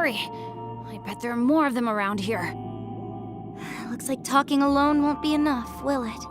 Hurry! I bet there are more of them around here. Looks like talking alone won't be enough, will it?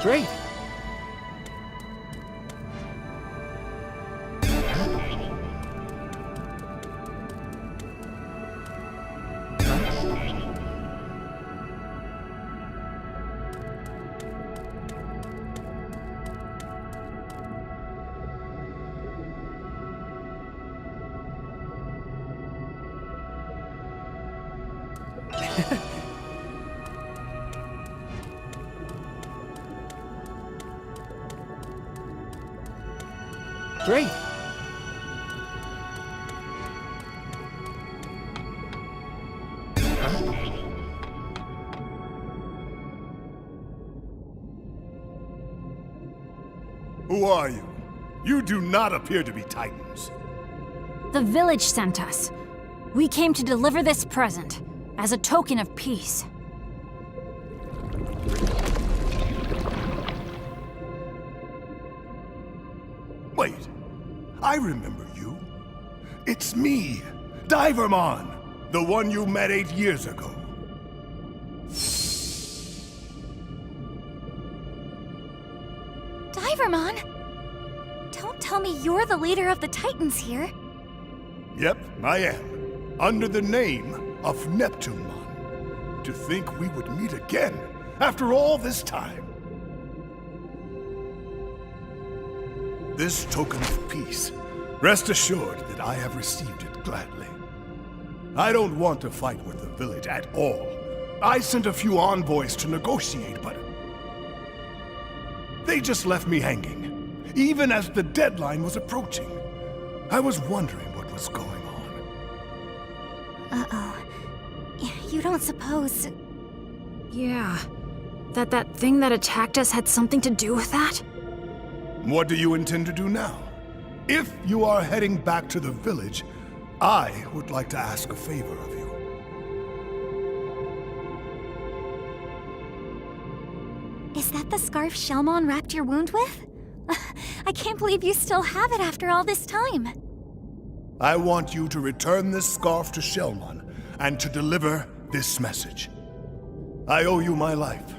Great! Great! Who are you? You do not appear to be Titans. The village sent us. We came to deliver this present, as a token of peace. Wait, I remember you. It's me, Digimon, the one you met 8 years ago. Digimon? Don't tell me you're the leader of the Titans here. Yep, I am. Under the name of Neptunemon. To think we would meet again after all this time. This token of peace, rest assured that I have received it gladly. I don't want to fight with the village at all. I sent a few envoys to negotiate, but they just left me hanging, even as the deadline was approaching. I was wondering what was going on. Uh-oh. You don't suppose... Yeah. That thing that attacked us had something to do with that? What do you intend to do now? If you are heading back to the village, I would like to ask a favor of you. Is that the scarf Shellmon wrapped your wound with? I can't believe you still have it after all this time. I want you to return this scarf to Shellmon and to deliver this message. I owe you my life.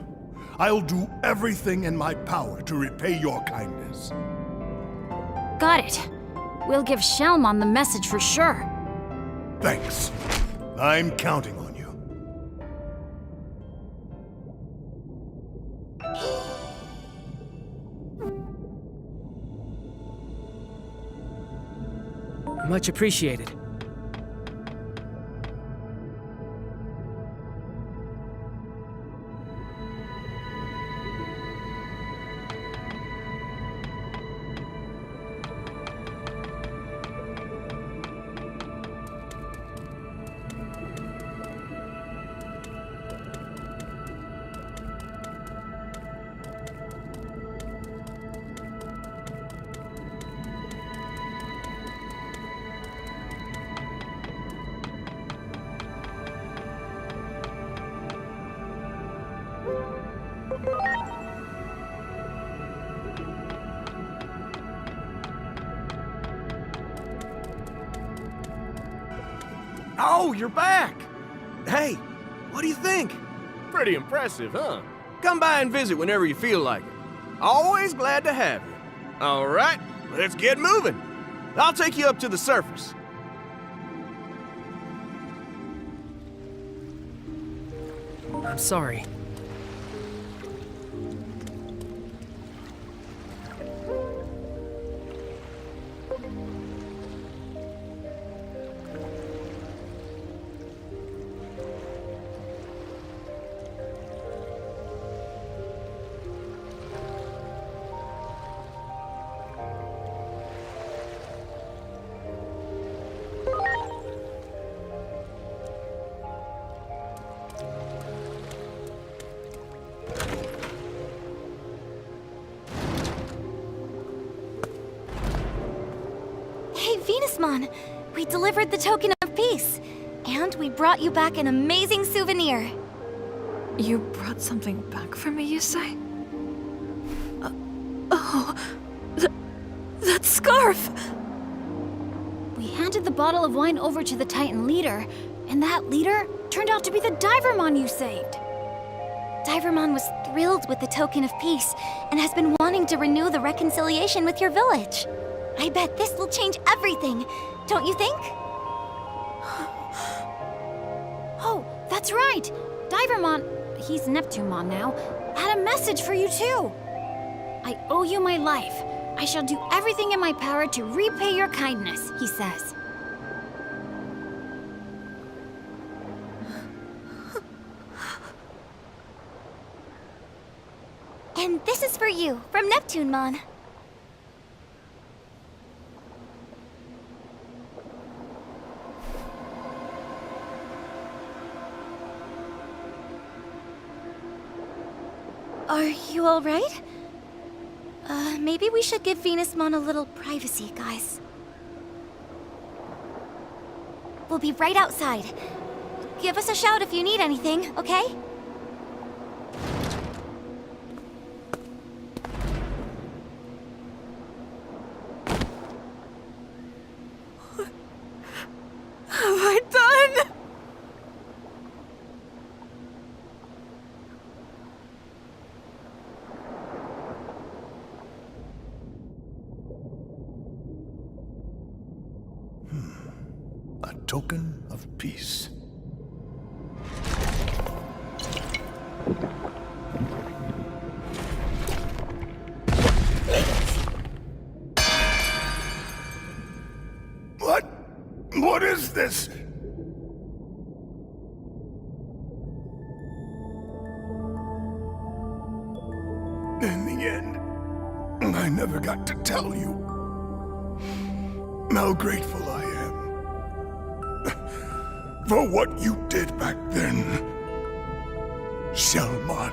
I'll do everything in my power to repay your kindness. Got it. We'll give Shellmon the message for sure. Thanks. I'm counting on you. Much appreciated. Oh, you're back! Hey, what do you think? Pretty impressive, huh? Come by and visit whenever you feel like it. Always glad to have you. All right, let's get moving. I'll take you up to the surface. I'm sorry. Hey, Venusmon! We delivered the token of peace, and we brought you back an amazing souvenir. You brought something back for me, you say? Oh, that scarf! We handed the bottle of wine over to the Titan leader, and that leader turned out to be the Divermon you saved. Divermon was thrilled with the token of peace and has been wanting to renew the reconciliation with your village. I bet this will change everything, don't you think? Oh, that's right! Divermon, he's Neptunemon now, had a message for you too. I owe you my life. I shall do everything in my power to repay your kindness, he says. And this is for you, from Neptunemon. Are you all right? Maybe we should give Venusmon a little privacy, guys. We'll be right outside. Give us a shout if you need anything, okay? What have I done? A token of peace. What? What is this? In the end, I never got to tell you how grateful I am for what you did back then, Shelmon.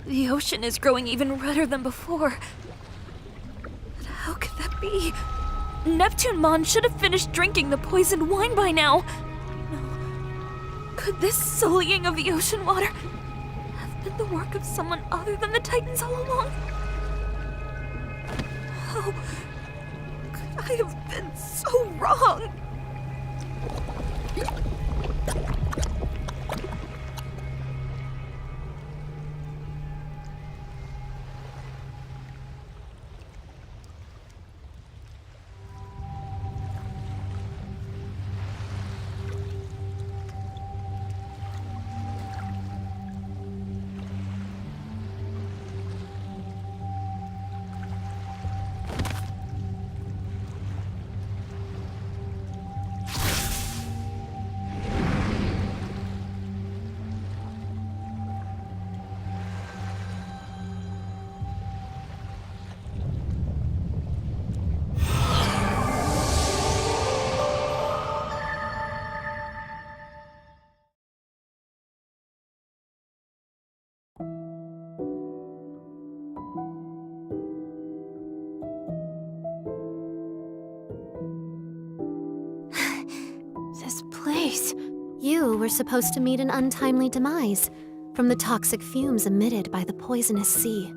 The ocean is growing even redder than before. But how could that be? Neptunemon should have finished drinking the poisoned wine by now. No. Could this sullying of the ocean water have been the work of someone other than the Titans all along? How could I have been so wrong? two were supposed to meet an untimely demise from the toxic fumes emitted by the poisonous sea.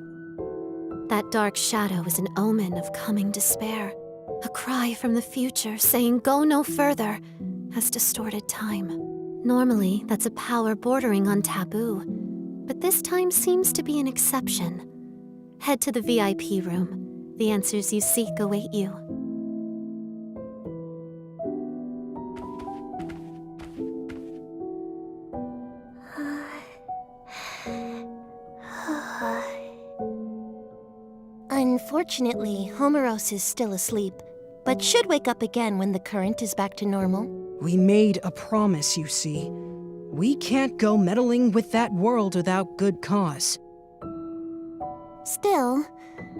That dark shadow is an omen of coming despair, a cry from the future saying go no further has distorted time. Normally, that's a power bordering on taboo, but this time seems to be an exception. Head to the VIP room. The answers you seek await you. Unfortunately, Homeros is still asleep, but should wake up again when the current is back to normal. We made a promise, you see. We can't go meddling with that world without good cause. Still,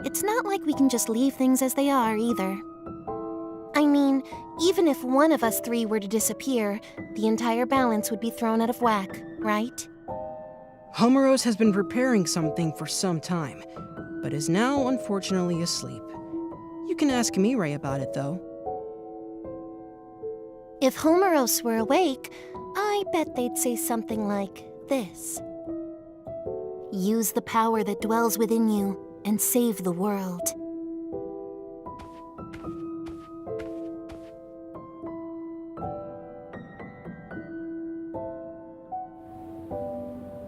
it's not like we can just leave things as they are either. I mean, even if one of us three were to disappear, the entire balance would be thrown out of whack, right? Homeros has been preparing something for some time, but is now unfortunately asleep. You can ask Mirai about it, though. If Homeros were awake, I bet they'd say something like this. Use the power that dwells within you and save the world.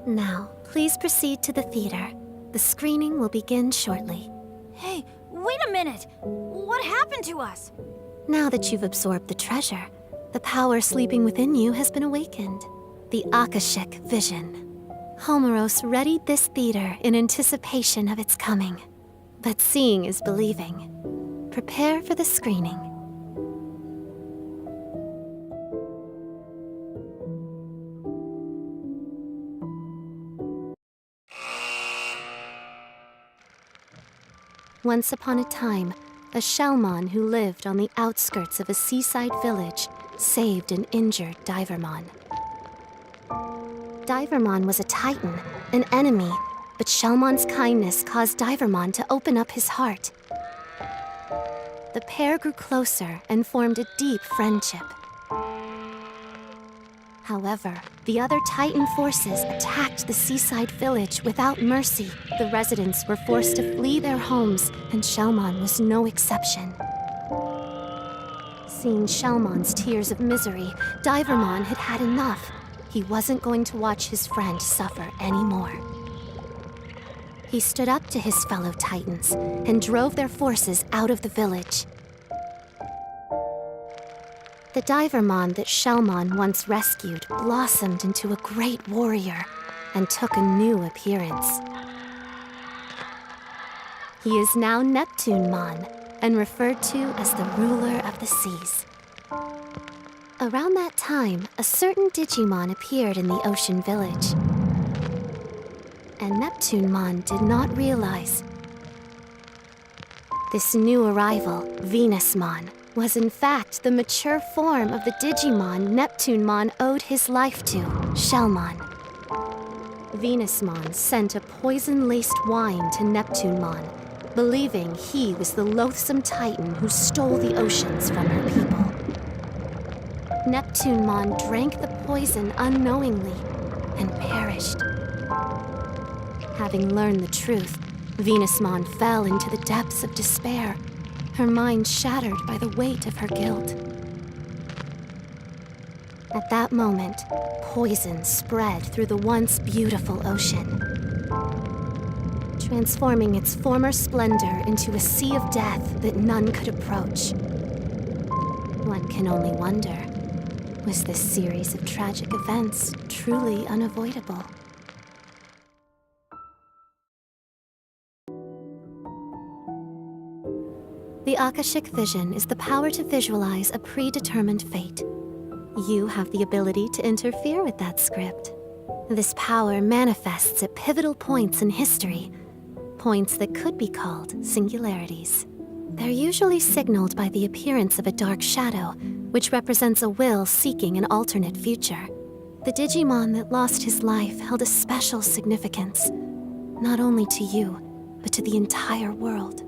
Now, please proceed to the theater. The screening will begin shortly. Hey, wait a minute! What happened to us? Now that you've absorbed the treasure, the power sleeping within you has been awakened. The Akashic Vision. Homeros readied this theater in anticipation of its coming. But seeing is believing. Prepare for the screening. Once upon a time, a Shellmon who lived on the outskirts of a seaside village saved an injured Divermon. Divermon was a titan, an enemy, but Shellmon's kindness caused Divermon to open up his heart. The pair grew closer and formed a deep friendship. However, the other Titan forces attacked the seaside village without mercy. The residents were forced to flee their homes, and Shellmon was no exception. Seeing Shellmon's tears of misery, Divermon had had enough. He wasn't going to watch his friend suffer anymore. He stood up to his fellow Titans and drove their forces out of the village. The Divermon that Shellmon once rescued blossomed into a great warrior and took a new appearance. He is now Neptunemon and referred to as the ruler of the seas. Around that time, a certain Digimon appeared in the ocean village. And Neptunemon did not realize this new arrival, Venusmon, was in fact the mature form of the Digimon Neptunemon owed his life to, Shellmon. Venusmon sent a poison-laced wine to Neptunemon, believing he was the loathsome Titan who stole the oceans from her people. Neptunemon drank the poison unknowingly and perished. Having learned the truth, Venusmon fell into the depths of despair, her mind shattered by the weight of her guilt. At that moment, poison spread through the once beautiful ocean, transforming its former splendor into a sea of death that none could approach. One can only wonder, was this series of tragic events truly unavoidable? The Akashic Vision is the power to visualize a predetermined fate. You have the ability to interfere with that script. This power manifests at pivotal points in history, points that could be called singularities. They're usually signaled by the appearance of a dark shadow, which represents a will seeking an alternate future. The Digimon that lost his life held a special significance, not only to you, but to the entire world.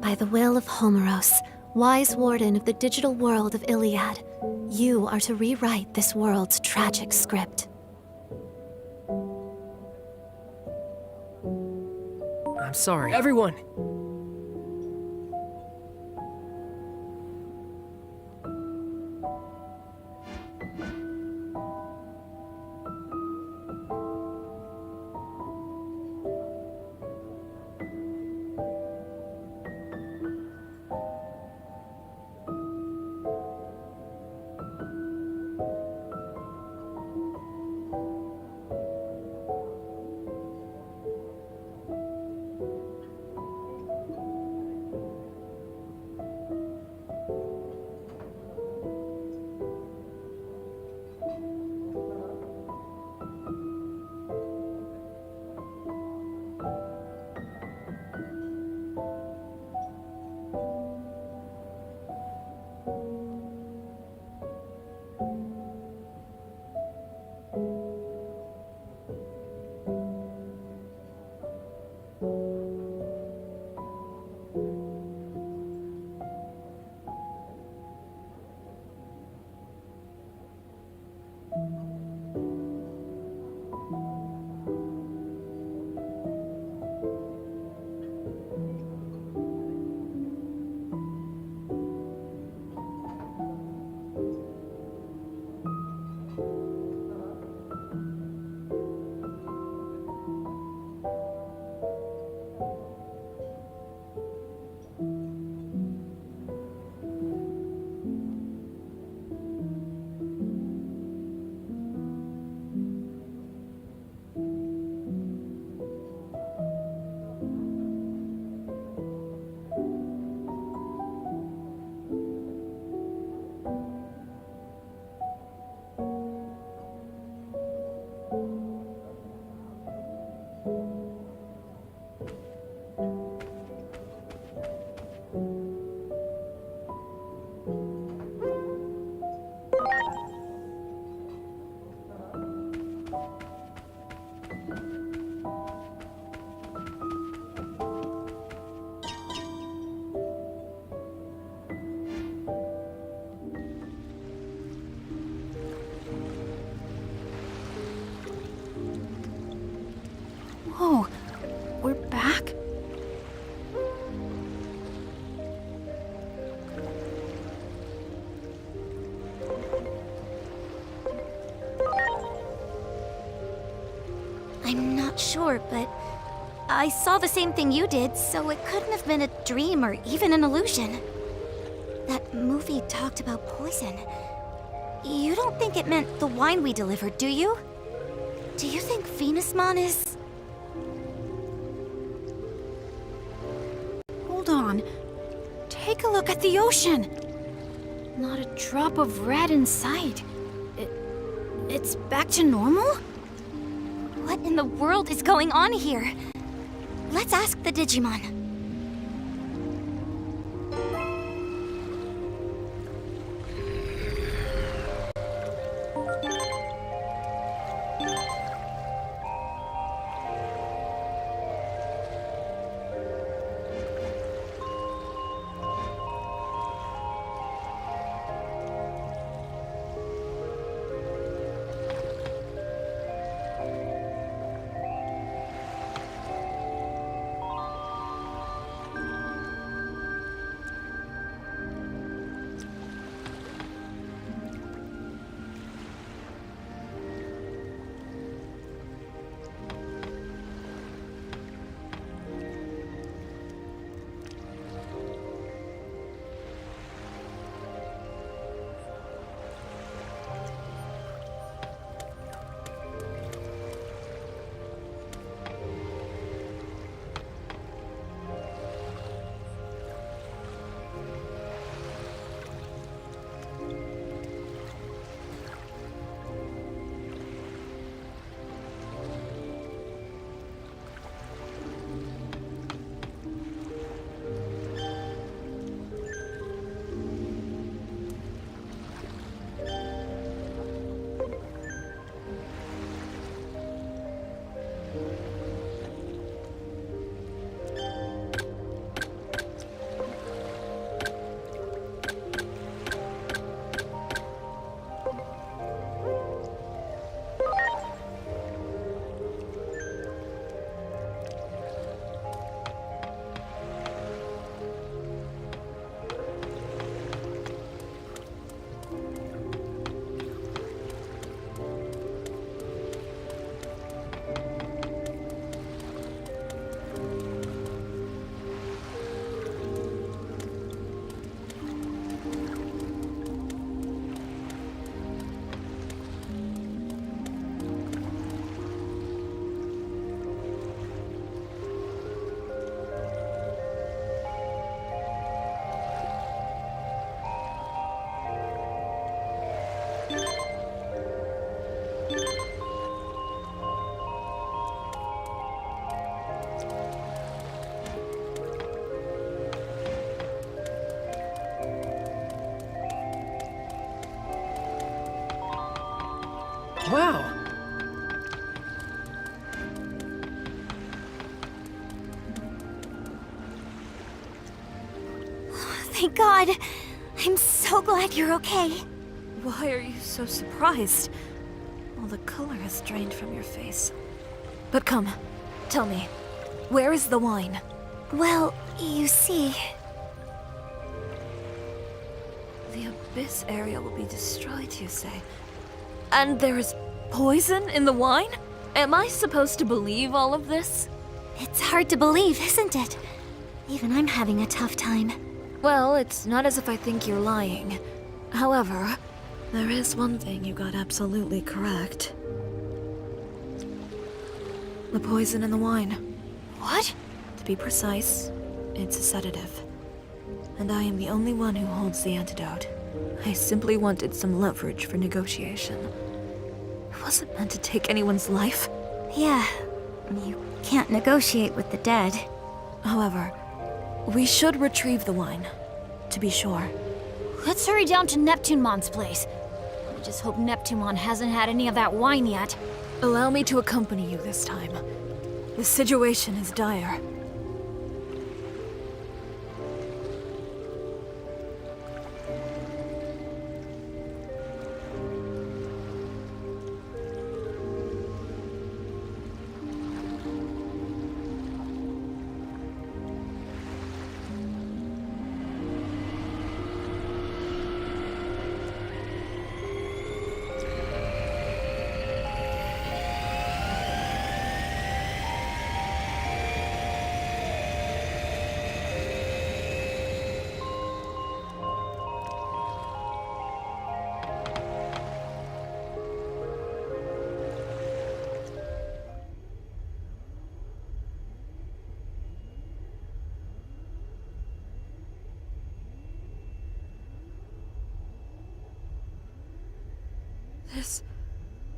By the will of Homeros, wise warden of the digital world of Iliad, You are to rewrite this world's tragic script. I'm sorry. Everyone! Whoa, we're back? I'm not sure, but I saw the same thing you did, so it couldn't have been a dream or even an illusion. That movie talked about poison. You don't think it meant the wine we delivered, do you? Do you think Venusmon is... Hold on. Take a look at the ocean. Not a drop of red in sight. It's back to normal? What in the world is going on here? Let's ask the Digimon. Wow. Thank God. I'm so glad you're okay. Why are you so surprised? All the color has drained from your face. But come, tell me, where is the wine? Well, you see... The abyss area will be destroyed, you say? And there is poison in the wine? Am I supposed to believe all of this? It's hard to believe, isn't it? Even I'm having a tough time. Well, it's not as if I think you're lying. However, there is one thing you got absolutely correct. The poison in the wine. What? To be precise, it's a sedative. And I am the only one who holds the antidote. I simply wanted some leverage for negotiation. It wasn't meant to take anyone's life. Yeah, you can't negotiate with the dead. However, we should retrieve the wine, to be sure. Let's hurry down to Neptunemon's place. I just hope Neptunemon hasn't had any of that wine yet. Allow me to accompany you this time. The situation is dire.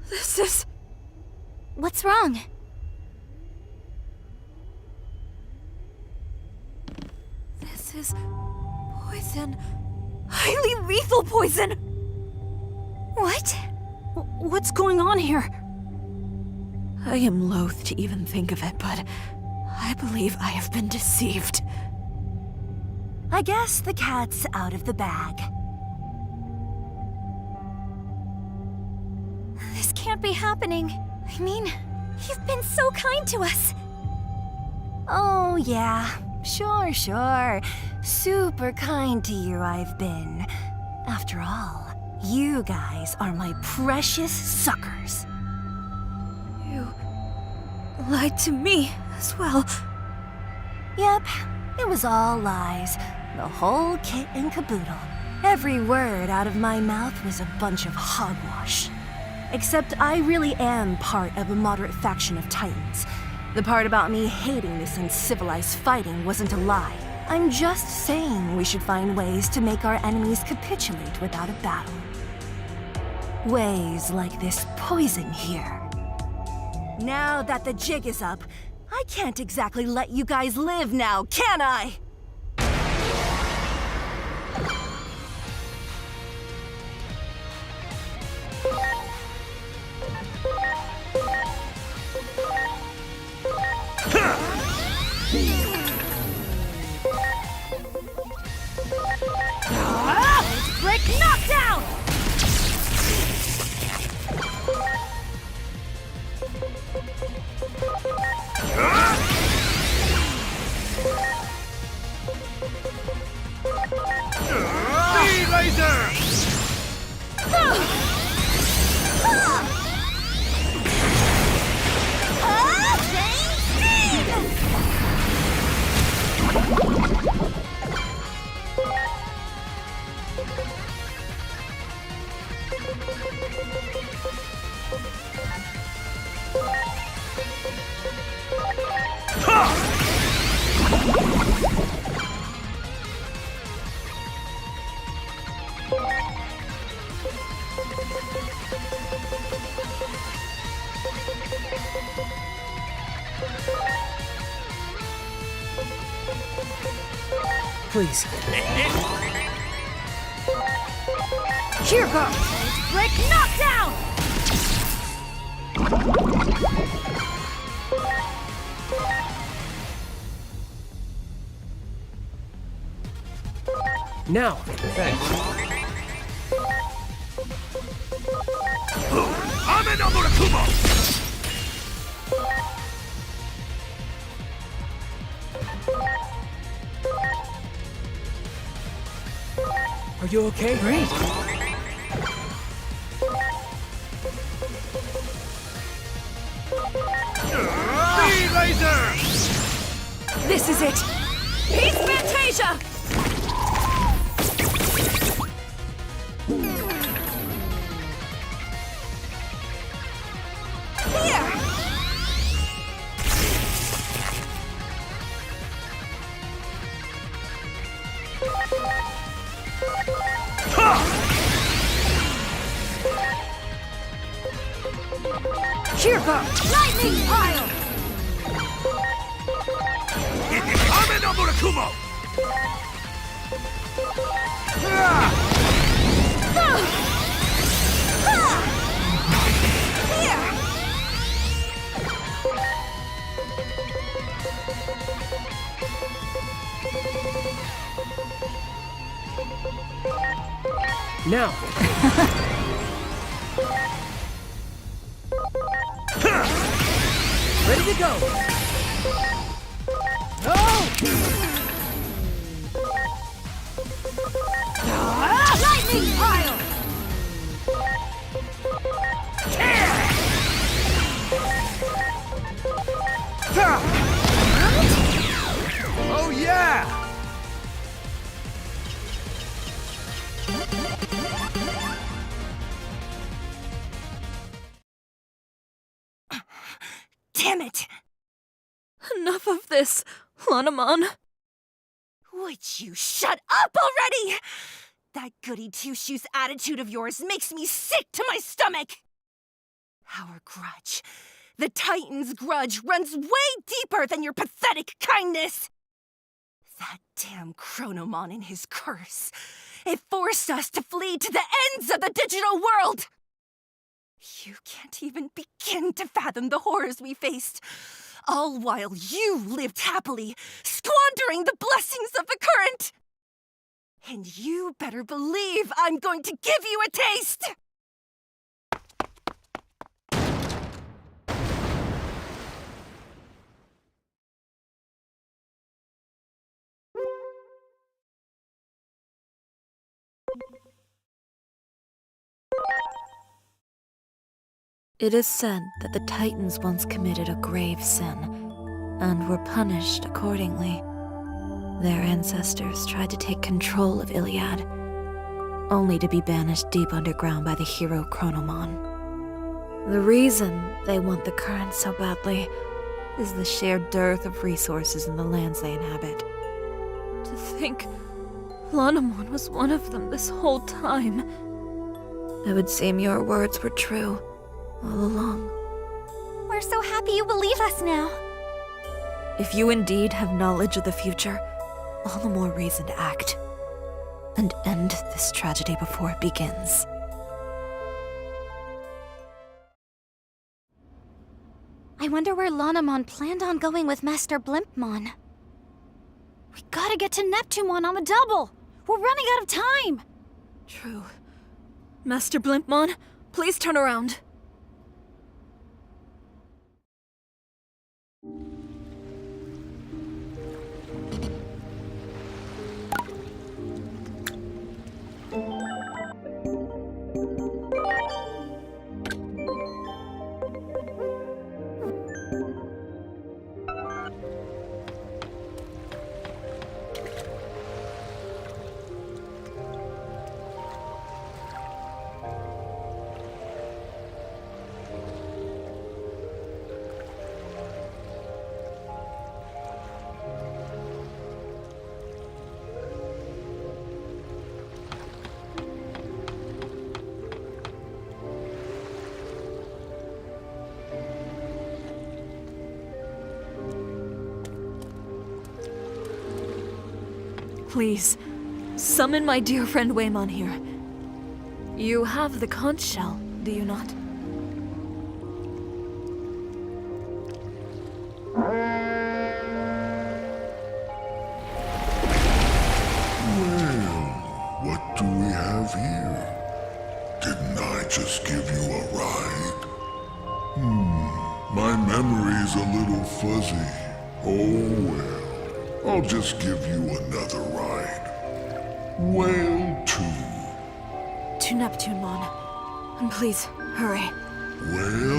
This is... What's wrong? This is... poison. Highly lethal poison! What? What's going on here? I am loath to even think of it, but I believe I have been deceived. I guess the cat's out of the bag. This can't be happening. I mean, you've been so kind to us. Oh, yeah. Sure. Super kind to you I've been. After all, you guys are my precious suckers. You lied to me as well. Yep, it was all lies. The whole kit and caboodle. Every word out of my mouth was a bunch of hogwash. Except I really am part of a moderate faction of Titans. The part about me hating this uncivilized fighting wasn't a lie. I'm just saying we should find ways to make our enemies capitulate without a battle. Ways like this poison here. Now that the jig is up, I can't exactly let you guys live now, can I? Break knockdown! Speed laser! Please. Here goes! Break knockdown! Now, thanks. Amen Amurakumo! Are you okay? Great. Speed laser! This is it! Peace Fantasia! Here! Here goes! Lightning pile! Amen Amurakumo! Here! Now! Ready to go! Lightning pile! Oh, yeah! Damn it! Enough of this, Lanamon. Would you shut up already? That goody two-shoes attitude of yours makes me sick to my stomach! Our grudge, the Titan's grudge, runs way deeper than your pathetic kindness! That damn Chronomon and his curse. It forced us to flee to the ends of the digital world! You can't even begin to fathom the horrors we faced, all while you lived happily, squandering the blessings of the current! And you better believe I'm going to give you a taste! It is said that the Titans once committed a grave sin, and were punished accordingly. Their ancestors tried to take control of Iliad, only to be banished deep underground by the hero Chronomon. The reason they want the current so badly is the sheer dearth of resources in the lands they inhabit. To think Lanamon was one of them this whole time. It would seem your words were true all along. We're so happy you believe us now. If you indeed have knowledge of the future, all the more reason to act and end this tragedy before it begins. I wonder where Lanamon planned on going with Master Blimpmon. We gotta get to Neptunemon on the double! We're running out of time! True. Master Blimpmon, please turn around. Please, summon my dear friend Waymon here. You have the conch shell, do you not? fuzzy. Oh well. I'll just give you another ride. Whale 2. To Neptune, Mon. And please, hurry. Well.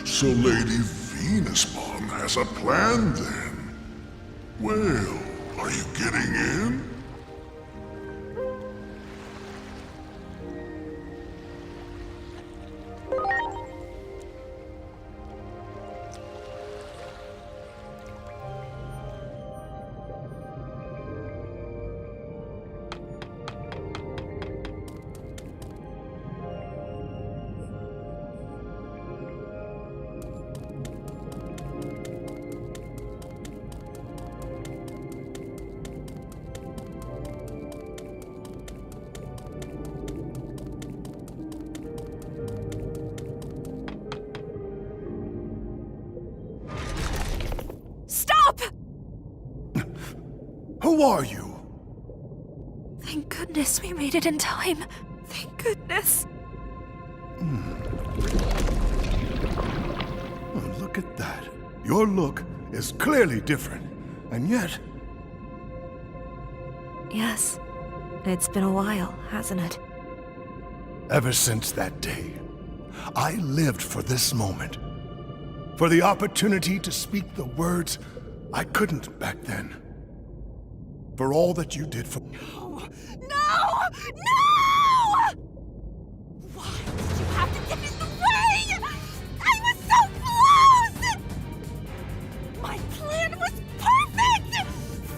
So Lady Venus Mom has a plan then. Well, are you getting in? Stop! Who are you? Thank goodness we made it in time. Thank goodness. Oh, look at that. Your look is clearly different, and yet... Yes. It's been a while, hasn't it? Ever since that day, I lived for this moment. For the opportunity to speak the words I couldn't back then. For all that you did for me. No! Why did you have to get in the way? I was so close! My plan was perfect!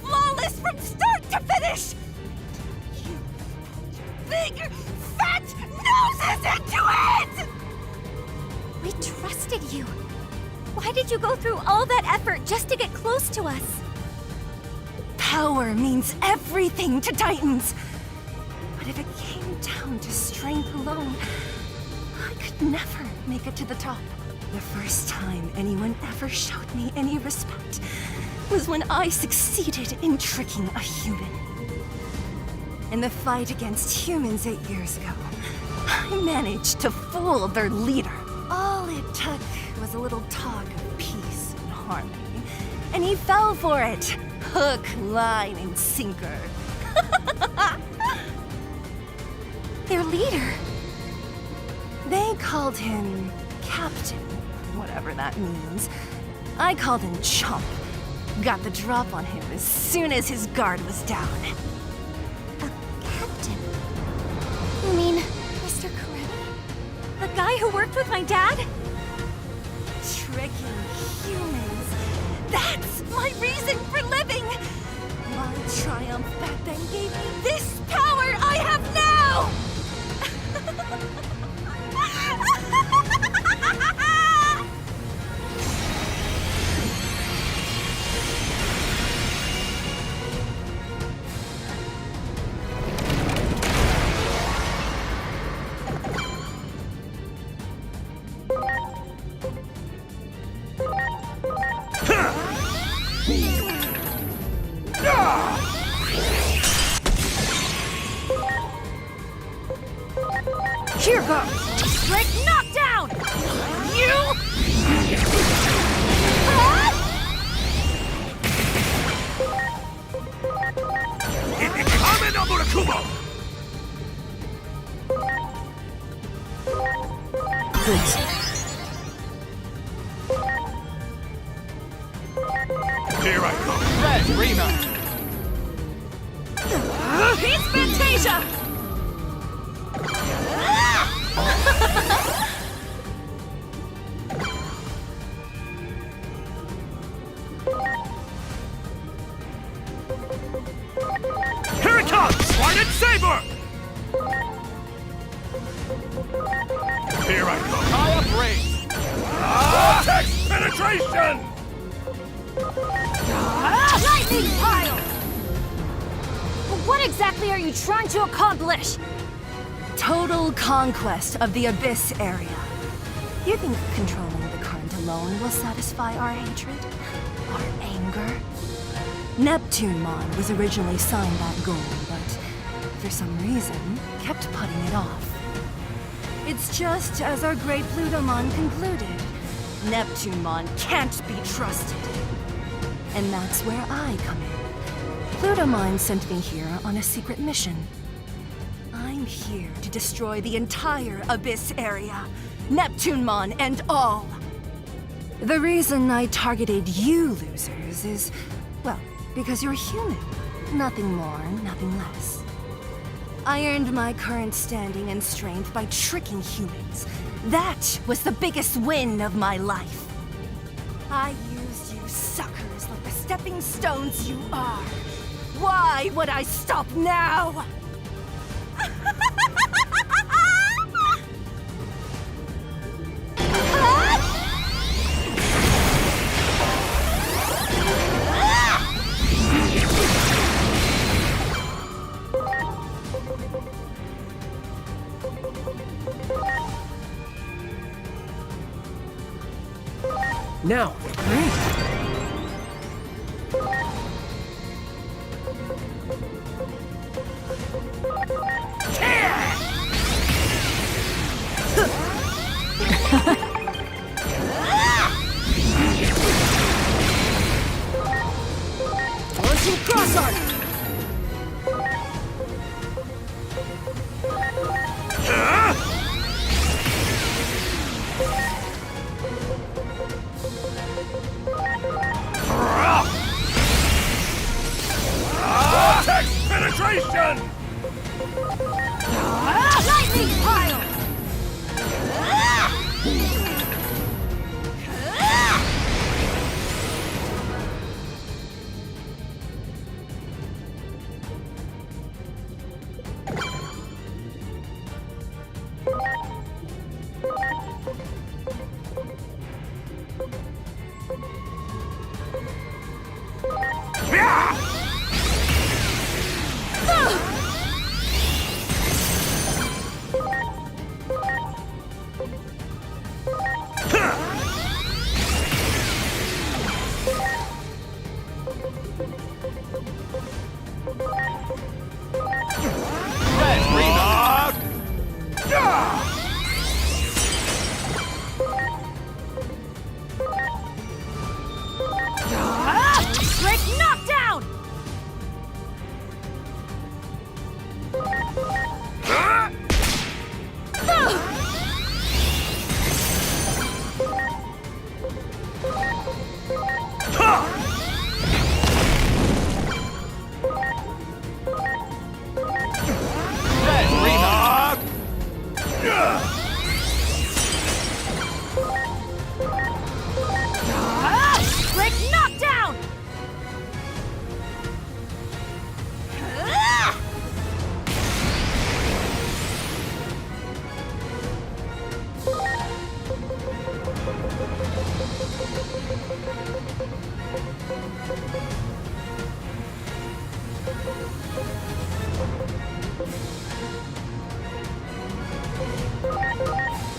Flawless from start to finish! You put big, fat noses into it! We trusted you. Why did you go through all that effort just to get close to us? Power means everything to Titans. But if it came down to strength alone, I could never make it to the top. The first time anyone ever showed me any respect was when I succeeded in tricking a human. In the fight against humans 8 years ago, I managed to fool their leader. All it took was a little talk of peace and harmony, and he fell for it. Hook, line, and sinker. Their leader. They called him Captain, whatever that means. I called him Chump. Got the drop on him as soon as his guard was down. A captain? You mean Mr. Karevi? The guy who worked with my dad? Tricking humans. That's my reason for living! My triumph back then gave me this power I have now! Here goes! Strict knockdown! You! Please. Here I come. Red, remount. Peace Fantasia! Here it comes! Spartan Saber! Here I come. High up range. Vortex penetration! Lightning pile! What exactly are you trying to accomplish? Total conquest of the Abyss area. You think controlling the current alone will satisfy our hatred? Our anger? Neptunemon was originally signed that goal, but for some reason, kept putting it off. It's just as our great Plutomon concluded. Neptunemon can't be trusted. And that's where I come in. Plutomon sent me here on a secret mission. I'm here to destroy the entire Abyss area, Neptunemon and all. The reason I targeted you losers is, well, because you're human. Nothing more, nothing less. I earned my current standing and strength by tricking humans. That was the biggest win of my life. I used you suckers like the stepping stones you are. Why would I stop now? Now, Launching cross-arm! Vortex penetration! Lightning pile! Break knockdown! Break knockdown!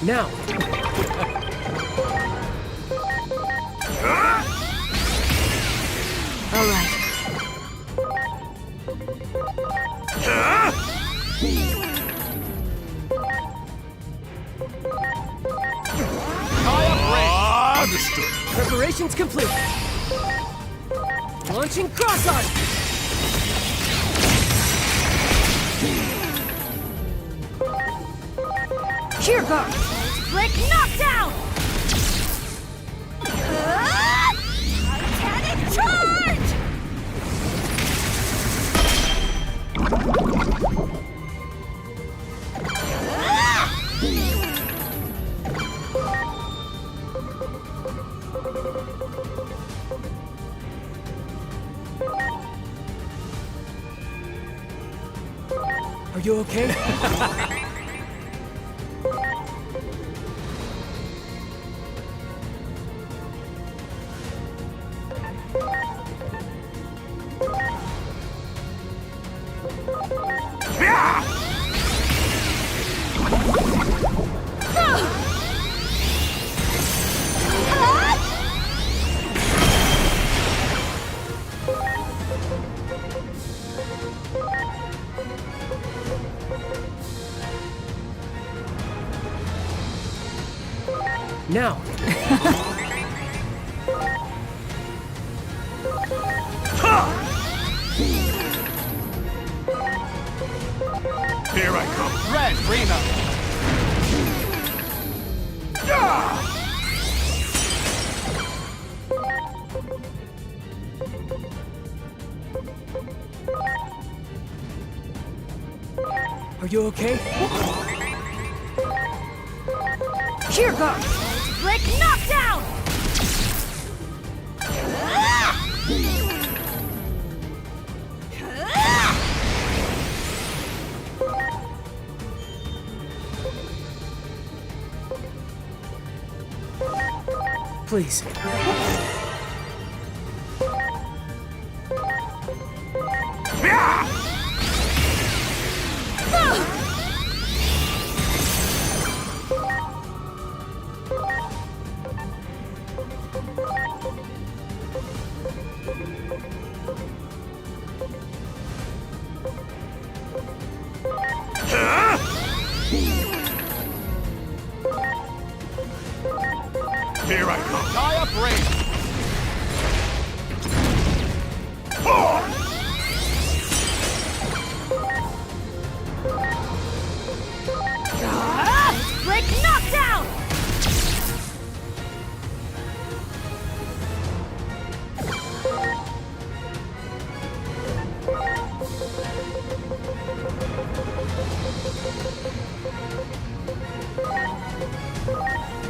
Now, All right. Understood. preparations complete. Launching cross-arm! Here goes! Break knockdown! Titanic charge! Are you okay? Now, Red Reno! Are you okay? Here goes! Break knockdown! Please. Here I come. Die up range! Break knockdown!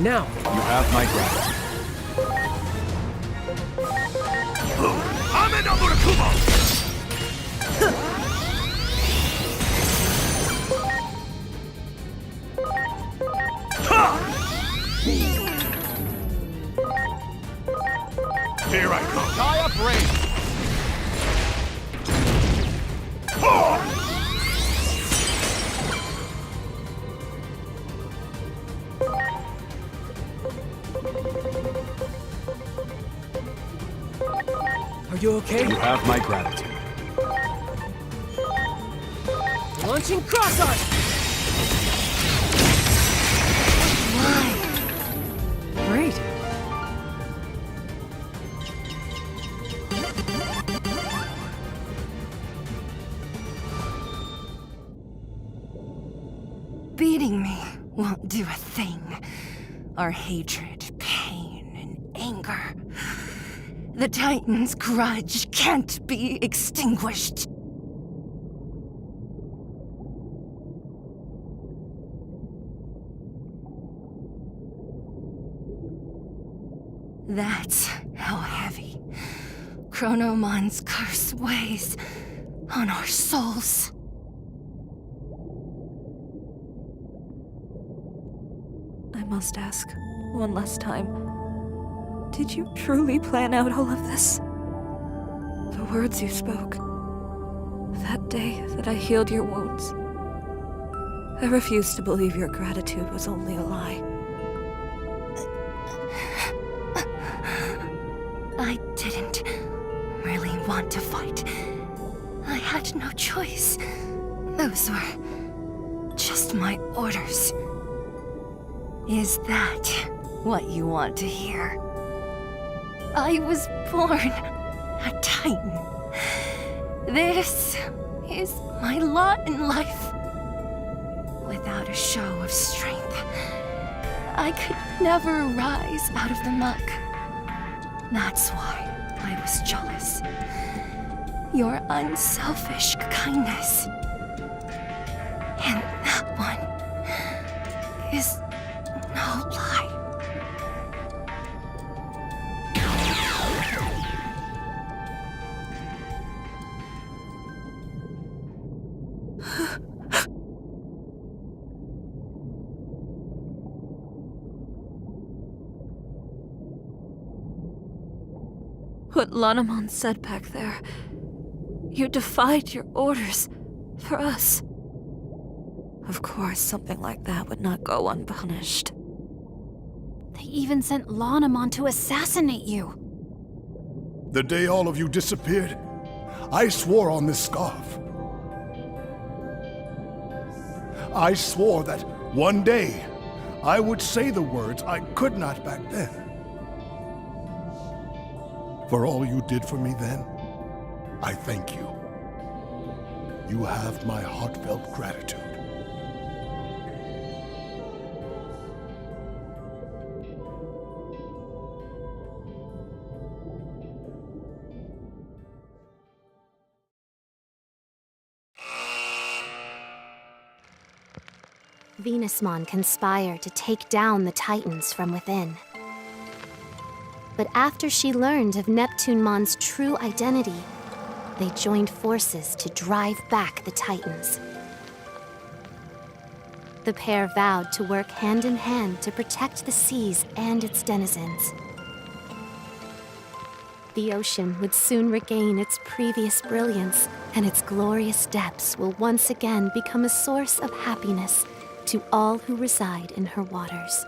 Now, you have my gratitude. I'm in Amurakumo! Here I come. Die up range! Are you okay? You have my gratitude. Launching cross arm! Great. Beating me won't do a thing. Our hatred, pain, and anger. The Titan's grudge can't be extinguished. That's how heavy Chronomon's curse weighs on our souls. I must ask, one last time. Did you truly plan out all of this? The words you spoke. That day that I healed your wounds. I refuse to believe your gratitude was only a lie. I didn't really want to fight. I had no choice. Those were just my orders. Is that what you want to hear? I was born a Titan. This is my lot in life. Without a show of strength, I could never rise out of the muck. That's why I was jealous. Your unselfish kindness. And that one is no lie. What Lanamon said back there. You defied your orders for us. Of course, something like that would not go unpunished. They even sent Lanamon to assassinate you. The day all of you disappeared, I swore on this scarf. I swore that one day I would say the words I could not back then. For all you did for me then, I thank you. You have my heartfelt gratitude. Venusmon conspired to take down the Titans from within. But after she learned of Neptunemon's true identity, they joined forces to drive back the Titans. The pair vowed to work hand in hand to protect the seas and its denizens. The ocean would soon regain its previous brilliance, and its glorious depths will once again become a source of happiness to all who reside in her waters.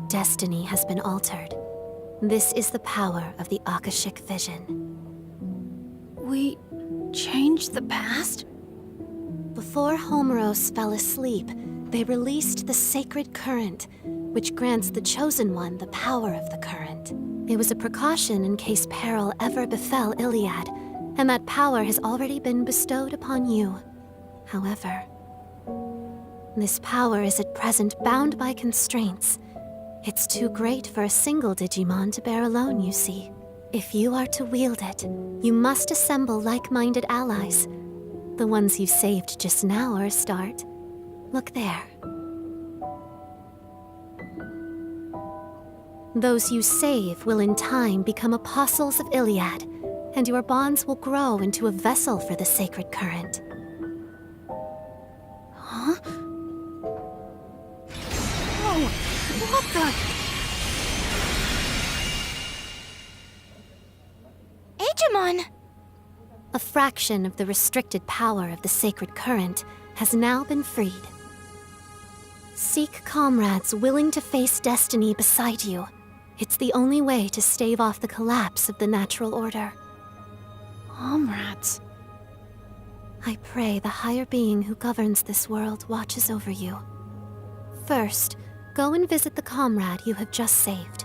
Destiny has been altered. This is the power of the Akashic Vision. We changed the past? Before Homeros fell asleep, they released the sacred current, which grants the Chosen One the power of the current. It was a precaution in case peril ever befell Iliad, and that power has already been bestowed upon you. However, this power is at present bound by constraints. It's too great for a single Digimon to bear alone, you see. If you are to wield it, you must assemble like-minded allies. The ones you saved just now are a start. Look there. Those you save will in time become apostles of Iliad, and your bonds will grow into a vessel for the sacred current. Huh? Whoa! What the? Digimon! A fraction of the restricted power of the sacred current has now been freed. Seek comrades willing to face destiny beside you. It's the only way to stave off the collapse of the natural order. Comrades. I pray the higher being who governs this world watches over you. First, go and visit the comrade you have just saved.